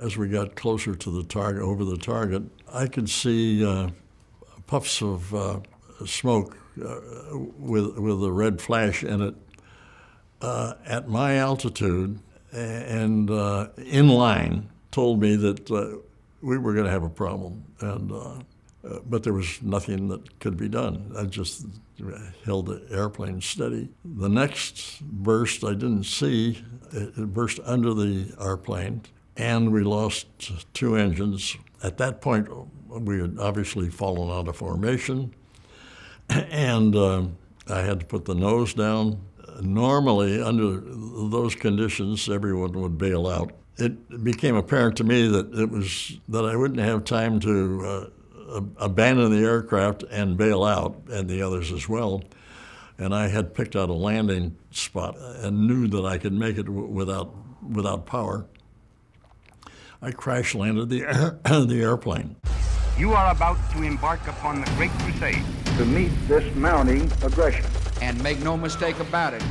As we got closer to the target, over the target, I could see puffs of smoke with a red flash in it at my altitude, and in line told me that we were going to have a problem, but there was nothing that could be done. I just held the airplane steady. The next burst I didn't see. It burst under the airplane, and we lost 2 engines. At that point, we had obviously fallen out of formation, and I had to put the nose down. Normally, under those conditions, everyone would bail out. It became apparent to me that I wouldn't have time to abandon the aircraft and bail out, and the others as well. And I had picked out a landing spot and knew that I could make it without power. I crash landed the airplane. You are about to embark upon the Great Crusade. To meet this mounting aggression. And make no mistake about it,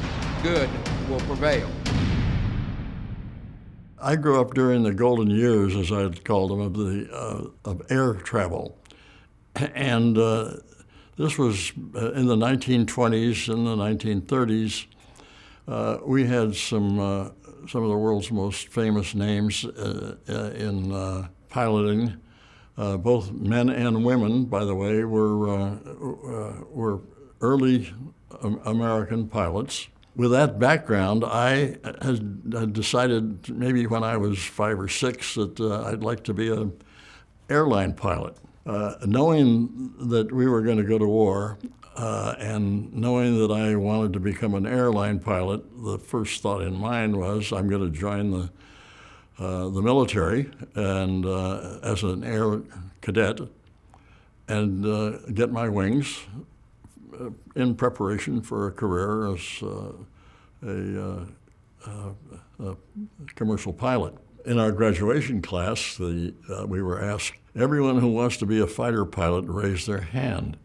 good will prevail. I grew up during the golden years, as I had called them, of air travel. And this was in the 1920s and the 1930s. We had some of the world's most famous names in piloting. Both men and women, by the way, were early American pilots. With that background, I had decided maybe when I was 5 or 6 that I'd like to be an airline pilot. Knowing that we were going to go to war and knowing that I wanted to become an airline pilot, the first thought in mind was I'm going to join the military and as an air cadet and get my wings in preparation for a career as a commercial pilot. In our graduation class, we were asked, everyone who wants to be a fighter pilot raise their hand.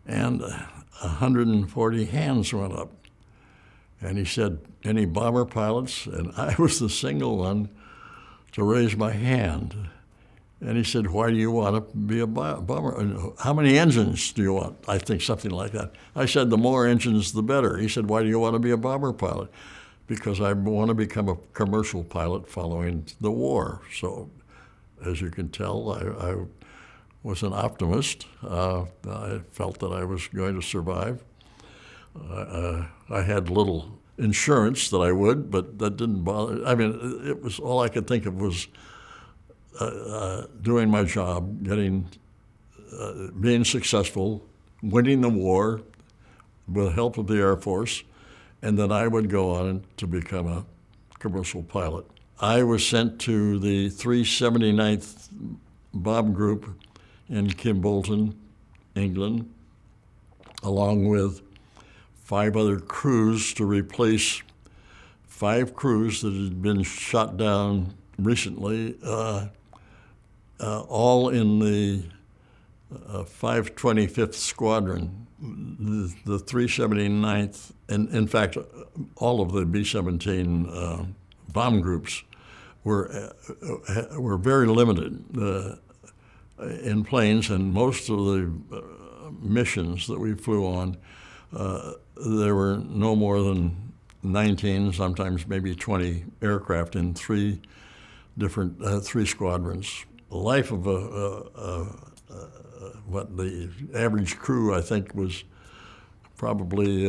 And 140 hands went up. And he said, any bomber pilots? And I was the single one to raise my hand. And he said, why do you want to be a bomber? How many engines do you want? I think something like that. I said, the more engines, the better. He said, why do you want to be a bomber pilot? Because I want to become a commercial pilot following the war. So, as you can tell, I was an optimist. I felt that I was going to survive. I had little insurance that I would, but that didn't bother. I mean, it was all I could think of was doing my job, being successful, winning the war with the help of the Air Force, and then I would go on to become a commercial pilot. I was sent to the 379th Bomb Group in Kimbolton, England, along with 5 other crews to replace 5 crews that had been shot down recently, all in the 525th Squadron, the 379th, and in fact, all of the B-17 bomb groups were very limited in planes, and most of the missions that we flew on, there were no more than 19, sometimes maybe 20 aircraft in 3 different 3 squadrons. The life of what the average crew, I think, was probably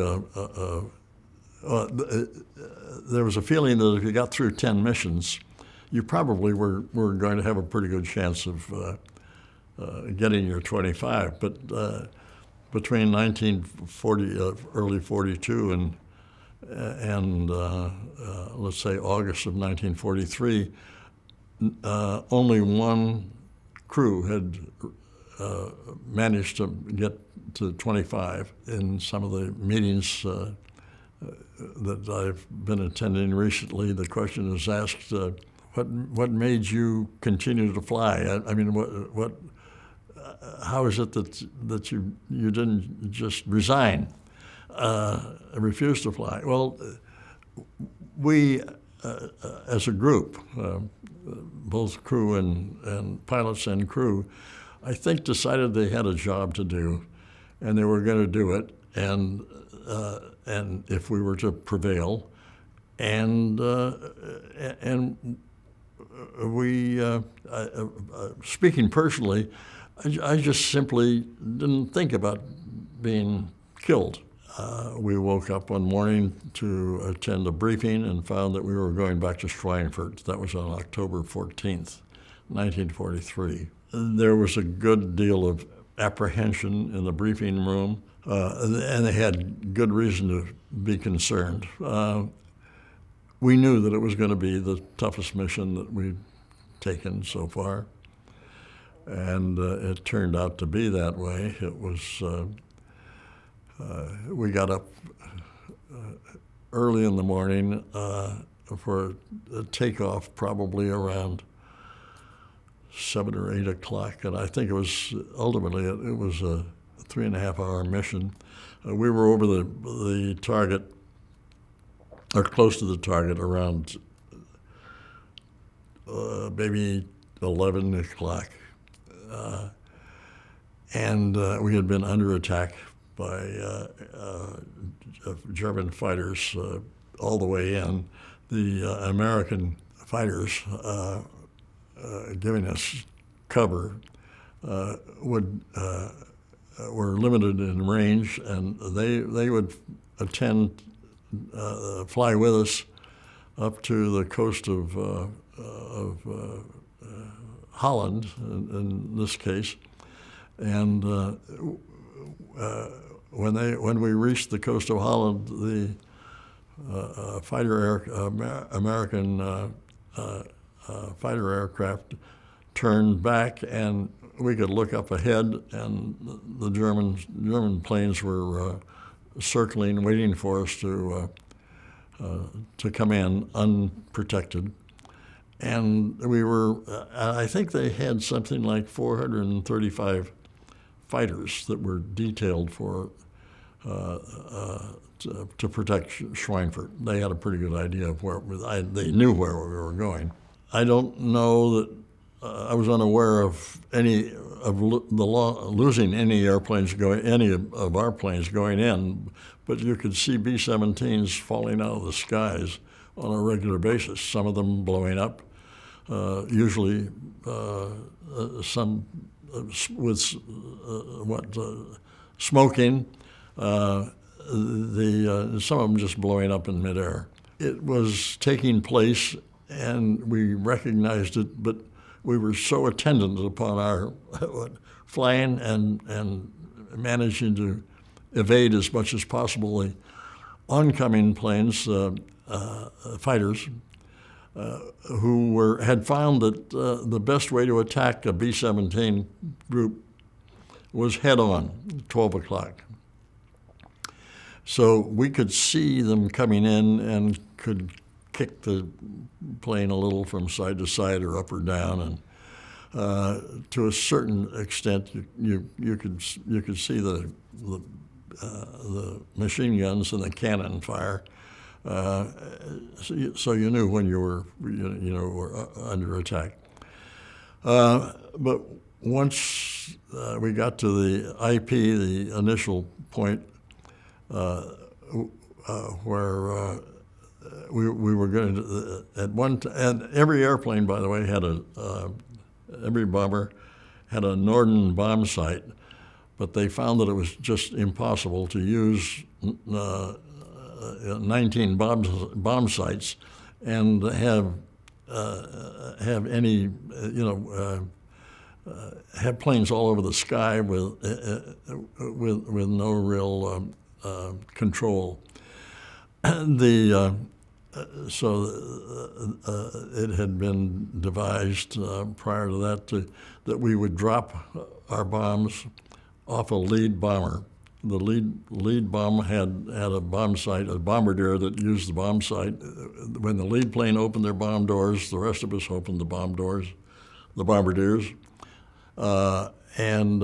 there was a feeling that if you got through 10 missions, you probably were going to have a pretty good chance of getting your 25. But between 1940, early 42, and let's say August of 1943, only one crew had managed to get to 25. In some of the meetings that I've been attending recently, the question is asked, what made you continue to fly? I mean, how is it that you didn't just resign, refuse to fly? Well, we as a group, both crew and pilots and crew, I think decided they had a job to do, and they were going to do it, and if we were to prevail, and we, speaking personally, I just simply didn't think about being killed. We woke up one morning to attend a briefing and found that we were going back to Schweinfurt. That was on October 14th, 1943. There was a good deal of apprehension in the briefing room, and they had good reason to be concerned. We knew that it was going to be the toughest mission that we'd taken so far, and it turned out to be that way. It was, we got up early in the morning for a takeoff, probably around 7 or 8 o'clock, and I think it was ultimately it was a 3.5-hour mission. We were over the target, or close to the target, around maybe 11 o'clock, and we had been under attack by German fighters all the way in. The American fighters giving us cover were limited in range, and they would fly with us up to the coast of Holland, in this case, and when we reached the coast of Holland, the American fighter aircraft turned back, and we could look up ahead, and the German planes were circling, waiting for us to come in unprotected. And we were, I think they had something like 435 fighters that were detailed for to protect Schweinfurt. They had a pretty good idea of where they knew where we were going. I don't know that I was unaware of losing any airplanes any of our planes going in, but you could see B-17s falling out of the skies on a regular basis. Some of them blowing up, usually some with smoking. Some of them just blowing up in midair. It was taking place, and we recognized it, but we were so attendant upon our flying and managing to evade as much as possible the oncoming planes, fighters, who had found that the best way to attack a B-17 group was head-on, 12 o'clock. So we could see them coming in and could kick the plane a little from side to side or up or down, and to a certain extent, you could see the machine guns and the cannon fire. So you knew when you were were under attack. But once we got to the IP, the initial point, where we were going to, and every airplane, by the way, had every bomber had a Norden bomb sight, but they found that it was just impossible to use 19 bomb sites and have any, have planes all over the sky with no real control. So it had been devised prior to that that we would drop our bombs off a lead bomber. The lead bomb had a bomb sight, a bombardier that used the bomb sight. When the lead plane opened their bomb doors, the rest of us opened the bomb doors, the bombardiers, and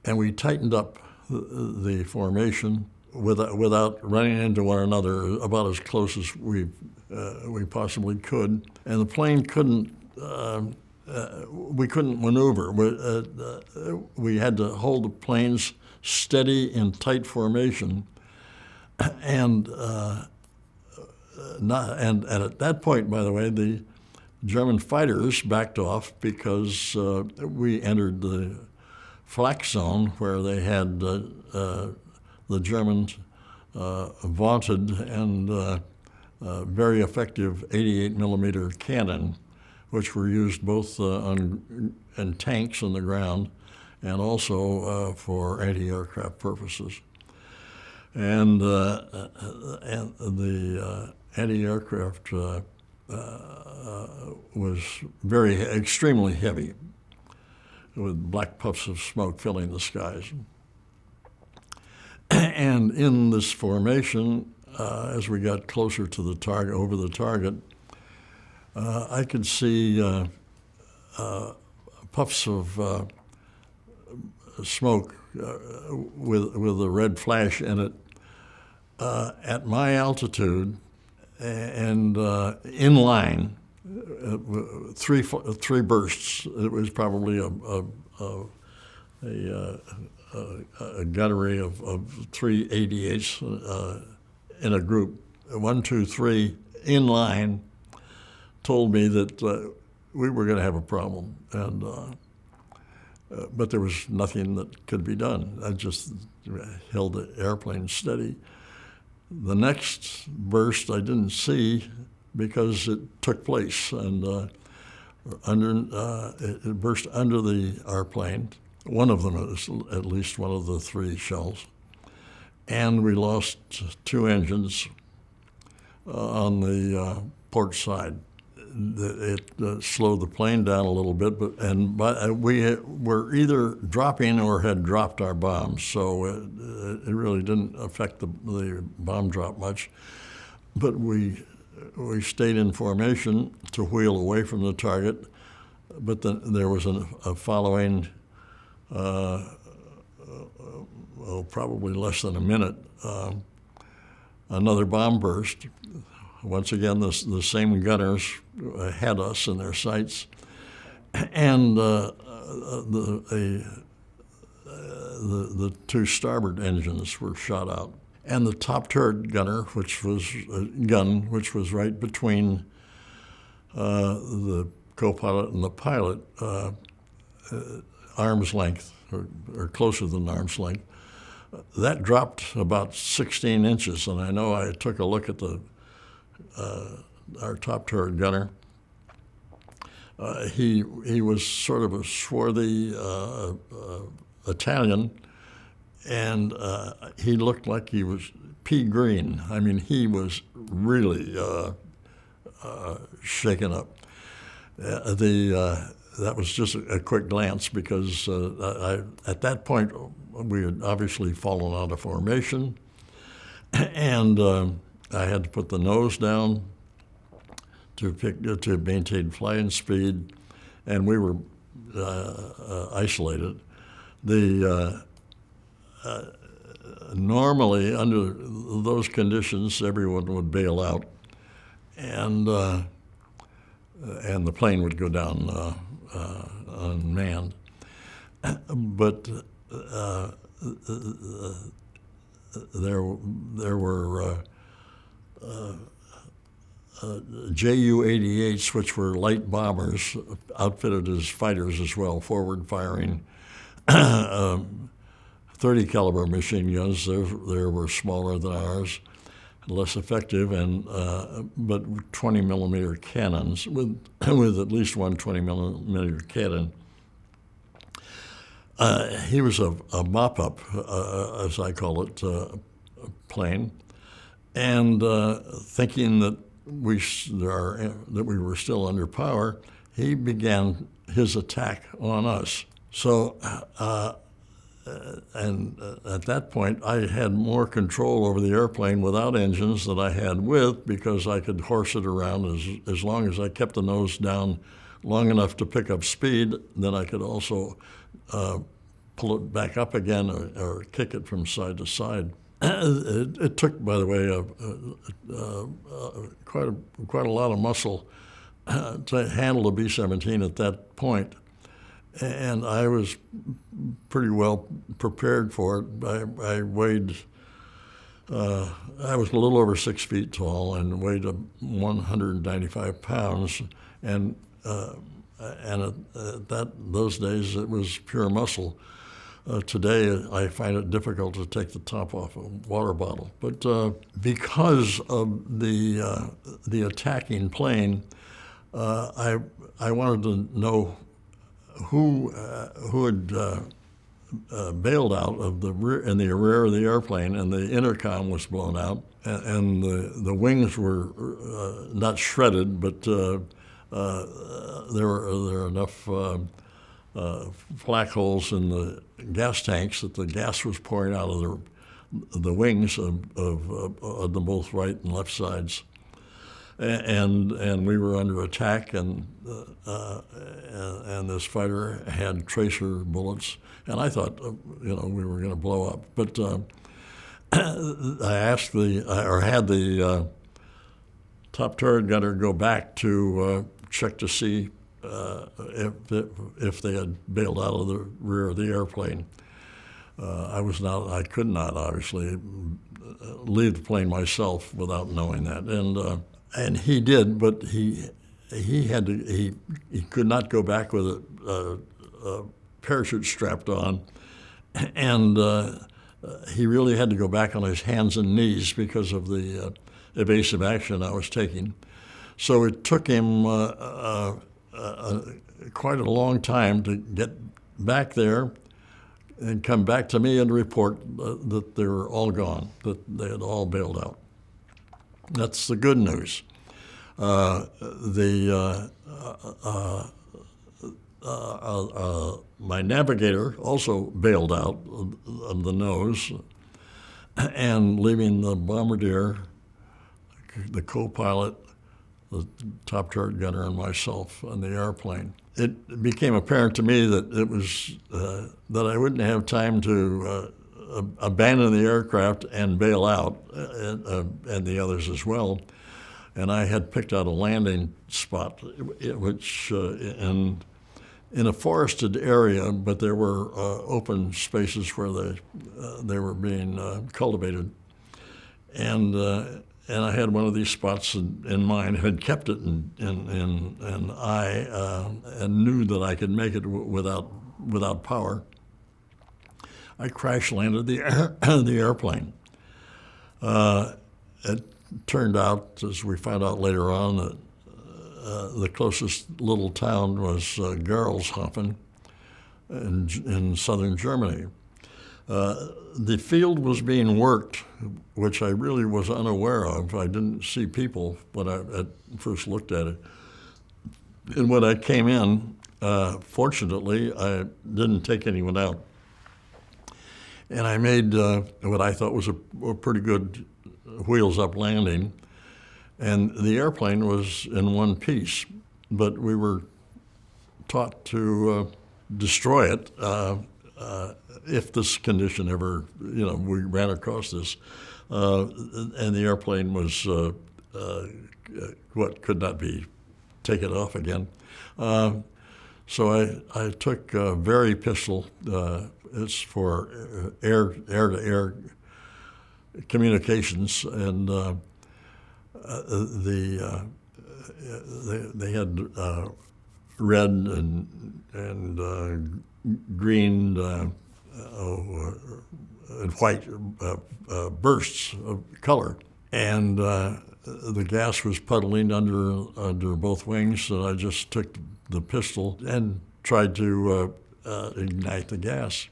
we tightened up the formation without running into one another, about as close as we possibly could. And the plane couldn't. We couldn't maneuver. We had to hold the planes steady in tight formation, and at that point, by the way, the German fighters backed off because we entered the flak zone where they had the Germans vaunted and very effective 88 millimeter cannon, which were used both in tanks on the ground and also for anti-aircraft purposes. And the anti-aircraft was extremely heavy, with black puffs of smoke filling the skies. And in this formation, as we got closer to the target, over the target, I could see puffs of smoke with a red flash in it at my altitude and in line, three bursts. It was probably a gunnery of 3 88s in a group. 1, 2, 3 in line told me that we were going to have a problem, and but there was nothing that could be done. I just held the airplane steady. The next burst I didn't see because it took place, and it burst under our plane. One of them is at least one of the 3 shells, and we lost 2 engines on the port side. It slowed the plane down a little bit, we were either dropping or had dropped our bombs, so it really didn't affect the bomb drop much. But we stayed in formation to wheel away from the target, but then there was a following, probably less than a minute, another bomb burst. Once again, the same gunners had us in their sights, and the 2 starboard engines were shot out, and the top turret gunner, which was right between the co-pilot and the pilot, arm's length or closer than arm's length, that dropped about 16 inches, and I know I took a look at our top turret gunner. He was sort of a swarthy Italian, and he looked like he was pea green. I mean, he was really shaken up. That was just a quick glance because at that point we had obviously fallen out of formation, and I had to put the nose down to maintain flying speed, and we were isolated. Normally, under those conditions, everyone would bail out, and the plane would go down unmanned. But there were Ju-88s, which were light bombers, outfitted as fighters as well, forward-firing 30 caliber machine guns. They were smaller than ours, less effective, but 20 millimeter cannons with at least one 20 millimeter cannon. He was a mop-up, as I call it, plane, and thinking that we were still under power, he began his attack on us. So, and at that point, I had more control over the airplane without engines than I had with, because I could horse it around as long as I kept the nose down long enough to pick up speed. Then I could also pull it back up again or kick it from side to side. It took, by the way, quite a lot of muscle to handle the B-17 at that point, and I was pretty well prepared for it. I weighed, I was a little over 6 feet tall and weighed 195 pounds, and at those days it was pure muscle. Today, I find it difficult to take the top off a water bottle. But because of the attacking plane, I wanted to know who had bailed out of the rear, in the rear of the airplane, and the intercom was blown out, and the wings were not shredded, but there were enough flak holes in the gas tanks that the gas was pouring out of the wings of the both right and left sides, and we were under attack, and this fighter had tracer bullets, and I thought we were going to blow up, but I asked had the top turret gunner go back to check to see if they had bailed out of the rear of the airplane. I could not obviously leave the plane myself without knowing that, and he did, but he could not go back with a parachute strapped on, and he really had to go back on his hands and knees because of the evasive action I was taking. So it took him quite a long time to get back there and come back to me and report that they were all gone, that they had all bailed out. That's the good news. My navigator also bailed out of the nose, and leaving the bombardier, the co-pilot, the top turret gunner, and myself on the airplane. It became apparent to me that it was that I wouldn't have time to abandon the aircraft and bail out, and the others as well. And I had picked out a landing spot, which in a forested area, but there were open spaces where they were being cultivated, and I had one of these spots in mind, had kept it in eye, and knew that I could make it without power. I crash landed the airplane. It turned out, as we found out later on, that the closest little town was Gerolzhofen in southern Germany. The field was being worked, which I really was unaware of. I didn't see people when I first looked at it. And when I came in, fortunately, I didn't take anyone out. And I made what I thought was a pretty good wheels-up landing. And the airplane was in one piece, but we were taught to destroy it if this condition ever, we ran across this. And the airplane was what could not be taken off again. So I took a Very pistol. It's for air-to-air communications, and they had red and green and white bursts of color, and the gas was puddling under both wings. So I just took the pistol and tried to ignite the gas.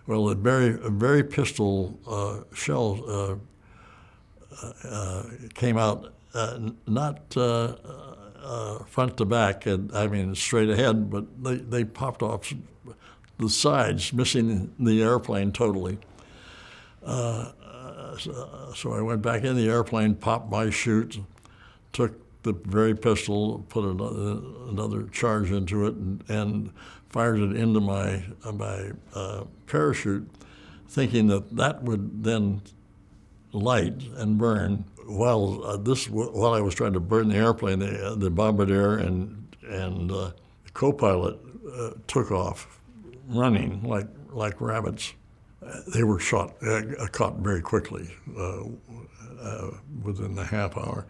Well, a very pistol shell came out not front to back, straight ahead, but they popped off the sides, missing the airplane totally. So I went back in the airplane, popped my chute, took the very pistol, put another charge into it, and fired it into my parachute, thinking that would then light and burn. While I was trying to burn the airplane, the bombardier and the co-pilot took off, running like rabbits. They were caught very quickly within the half hour.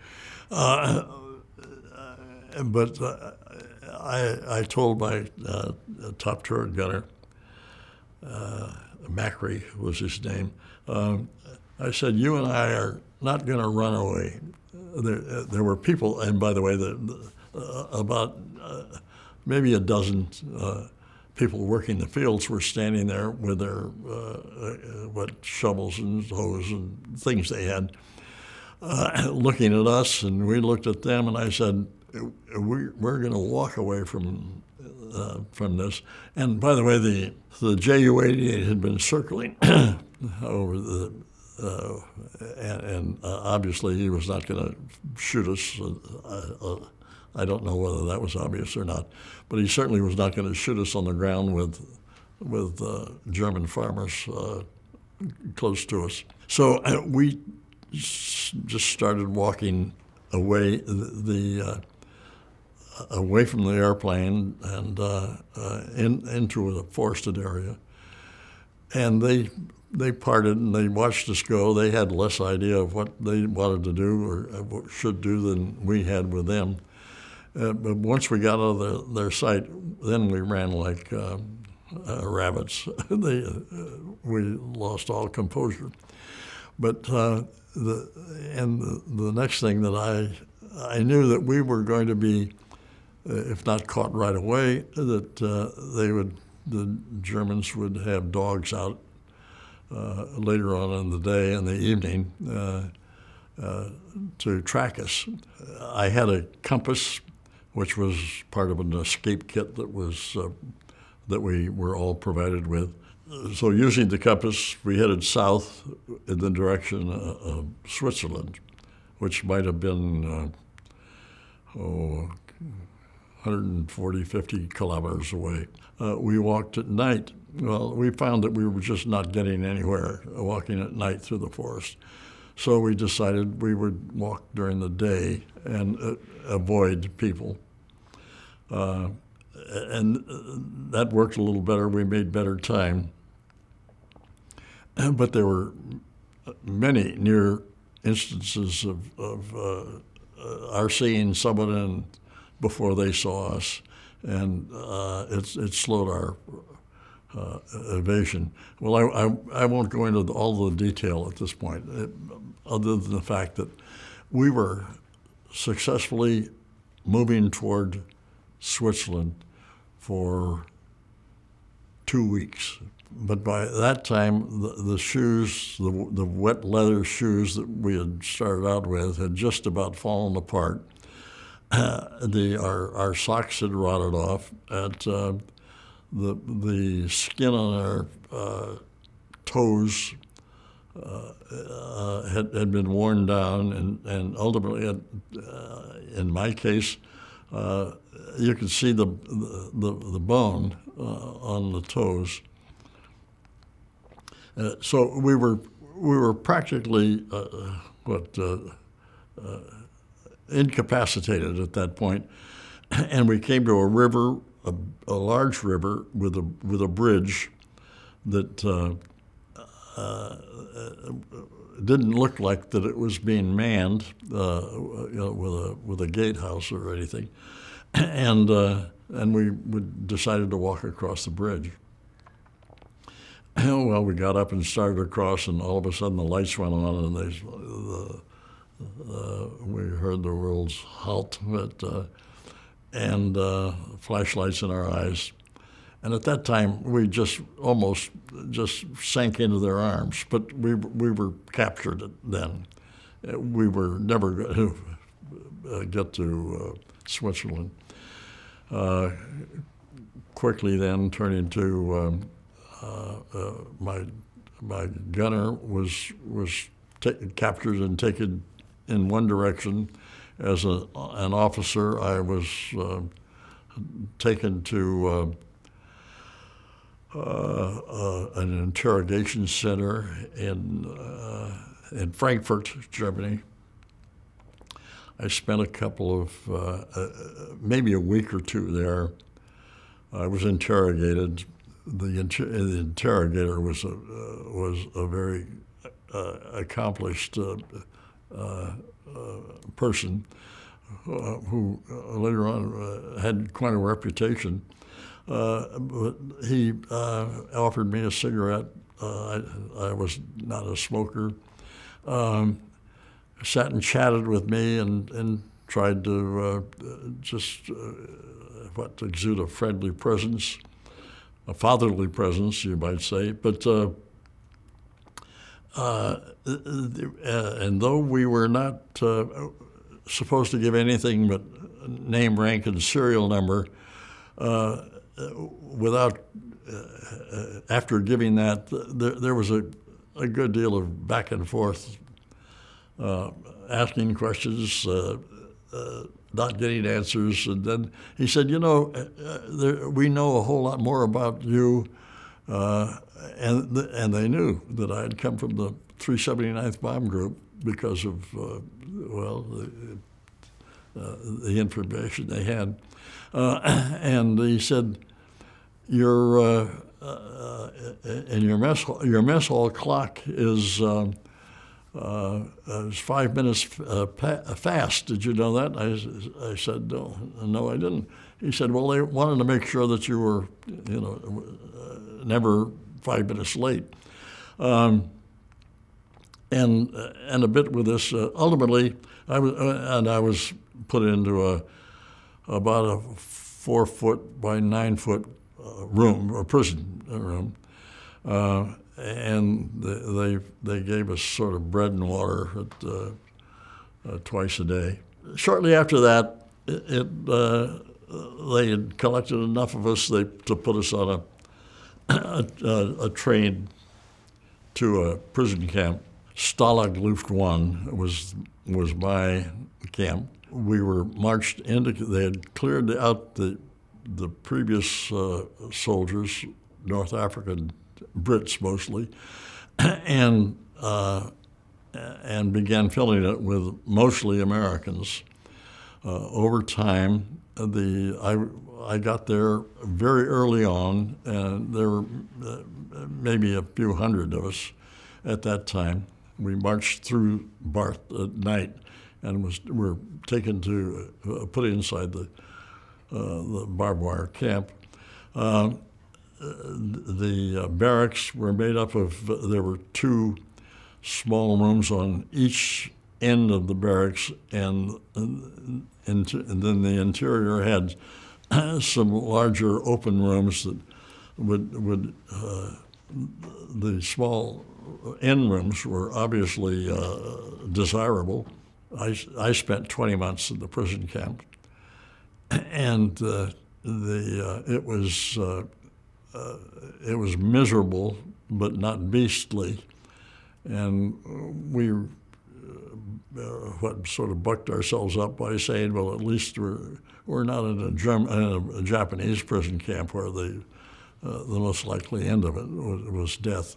But I told my top turret gunner, Macri was his name, I said, you and I are not going to run away. There were people, and by the way, about maybe a dozen people working the fields were standing there with their shovels and hoes and things they had, looking at us, and we looked at them, and I said, we're going to walk away from this. And by the way, the Ju-88 had been circling over the, and obviously he was not going to shoot us. I don't know whether that was obvious or not, but he certainly was not going to shoot us on the ground with German farmers close to us. So we just started walking away away from the airplane and into a forested area. And they parted and they watched us go. They had less idea of what they wanted to do or should do than we had with them. But once we got out of their sight, then we ran like rabbits. We lost all composure. But the next thing that I knew that we were going to be, if not caught right away, that the Germans would have dogs out later on in the day and the evening to track us. I had a compass, which was part of an escape kit that we were all provided with. So using the compass, we headed south in the direction of Switzerland, which might have been 140, 50 kilometers away. We walked at night. Well, we found that we were just not getting anywhere walking at night through the forest. So we decided we would walk during the day and avoid people. And that worked a little better. We made better time. But there were many near instances of our seeing someone in before they saw us, and it slowed our evasion. Well, I won't go into all the detail at this point, other than the fact that we were successfully moving toward Switzerland for 2 weeks. But by that time, the shoes, the wet leather shoes that we had started out with had just about fallen apart. Our socks had rotted off. The skin on our toes had been worn down, and ultimately, in my case, you could see the bone on the toes. So we were practically incapacitated at that point, and we came to a river, a large river with a bridge that didn't look like that it was being manned, with a gatehouse or anything, and we decided to walk across the bridge. Well, we got up and started across, and all of a sudden the lights went on, and we heard the words halt, and flashlights in our eyes. And at that time, we almost sank into their arms, but we were captured then. We were never going to get to Switzerland. Quickly then, turning to my gunner was captured and taken in one direction. As an officer, I was taken to an interrogation center in in Frankfurt, Germany. I spent a couple of, maybe a week or two there. I was interrogated. The interrogator was a very accomplished person who later on had quite a reputation. But he offered me a cigarette. I was not a smoker. Sat and chatted with me and tried to exude a friendly presence, a fatherly presence, you might say. But and though we were not supposed to give anything but name, rank, and serial number, after giving that, there was a good deal of back and forth, asking questions, not getting answers, and then he said, we know a whole lot more about you, and they knew that I had come from the 379th Bomb Group because of, the information they had. And he said, your mess hall clock is 5 minutes fast. Did you know that? I said, no, I didn't. He said, well, they wanted to make sure that you were, never 5 minutes late. And a bit with this, ultimately, I was put into about a 4-foot by 9-foot room, or prison room, and they gave us sort of bread and water twice a day. Shortly after that, they had collected enough of us to put us on a train to a prison camp. Stalag Luft I was my camp. We were marched into. They had cleared out the previous soldiers, North African Brits mostly, and began filling it with mostly Americans. Over time, I got there very early on, and there were maybe a few hundred of us at that time. We marched through Barth at night, and were taken to put inside the barbed wire camp. The barracks were made up of, there were 2 small rooms on each end of the barracks, and then the interior had some larger open rooms that would the small end rooms were obviously desirable. I spent 20 months in the prison camp, and it was miserable, but not beastly. And we sort of bucked ourselves up by saying, well, at least we're not in a Japanese prison camp where the most likely end of it was death.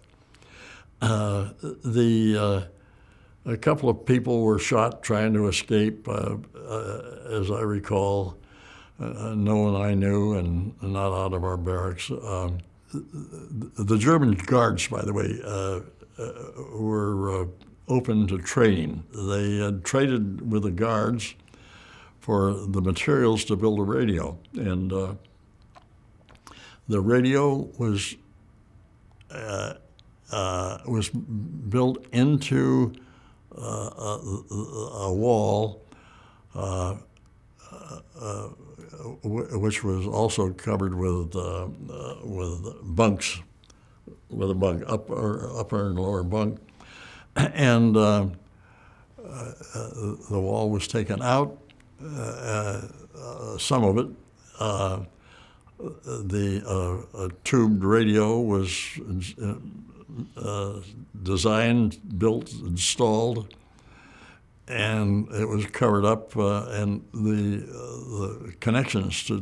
A couple of people were shot trying to escape, as I recall. No one I knew, and not out of our barracks. The German guards, by the way, were open to trading. They had traded with the guards for the materials to build a radio, and the radio was built into a wall, which was also covered with bunks, with a bunk, upper and lower bunk, and the wall was taken out, some of it. The tubed radio was designed, built, installed, and it was covered up, and the connections to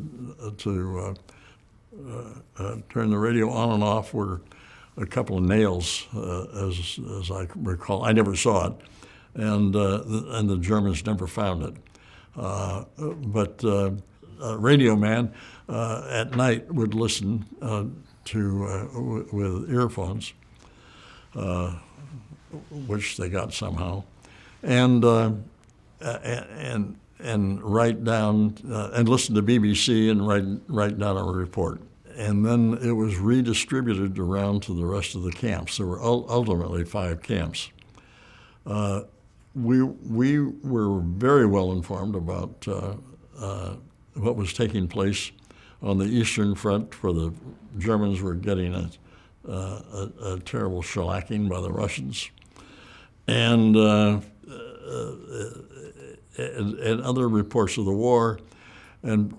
turn the radio on and off were a couple of nails, as I recall. I never saw it, and the Germans never found it. But a radio man at night would listen with earphones, which they got somehow, and write down and listen to BBC and write down a report. And then it was redistributed around to the rest of the camps. There were ultimately 5 camps. We were very well informed about what was taking place on the Eastern Front, where the Germans were getting a terrible shellacking by the Russians, and other reports of the war, and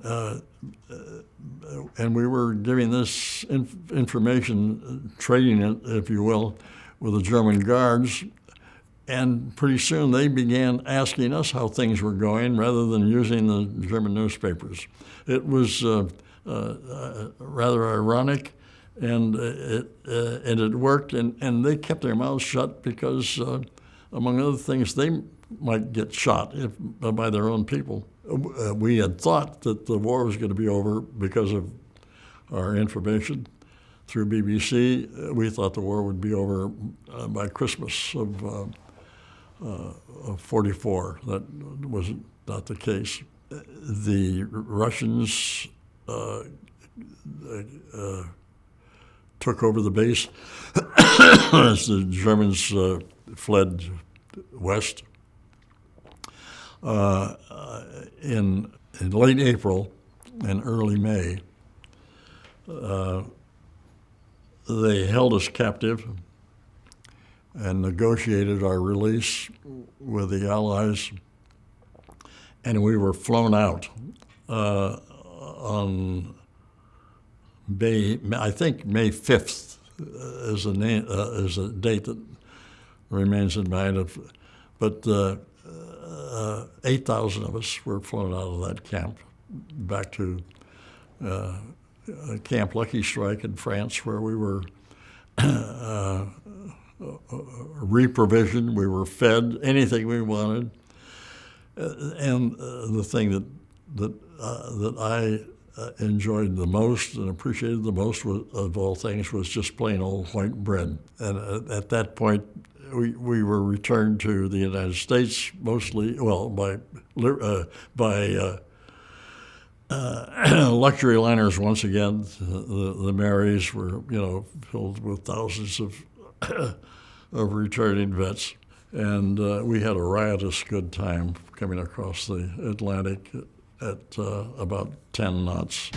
we were giving this information, trading it, if you will, with the German guards. And pretty soon they began asking us how things were going rather than using the German newspapers. It was rather ironic, and it worked. And they kept their mouths shut because, among other things, they might get shot by their own people. We had thought that the war was going to be over because of our information through BBC. We thought the war would be over by Christmas of 44. That was not the case. The Russians took over the base as the Germans fled west. In late April and early May, they held us captive and negotiated our release with the Allies, and we were flown out on May 5th is a date that remains in mind. But 8,000 of us were flown out of that camp back to Camp Lucky Strike in France, where we were reprovisioned. We were fed anything we wanted, and the thing that I enjoyed the most and appreciated the most of all things was just plain old white bread. And at that point, we were returned to the United States mostly, well, by luxury liners once again. The Marys were, filled with thousands of returning vets, and we had a riotous good time coming across the Atlantic at about 10 knots.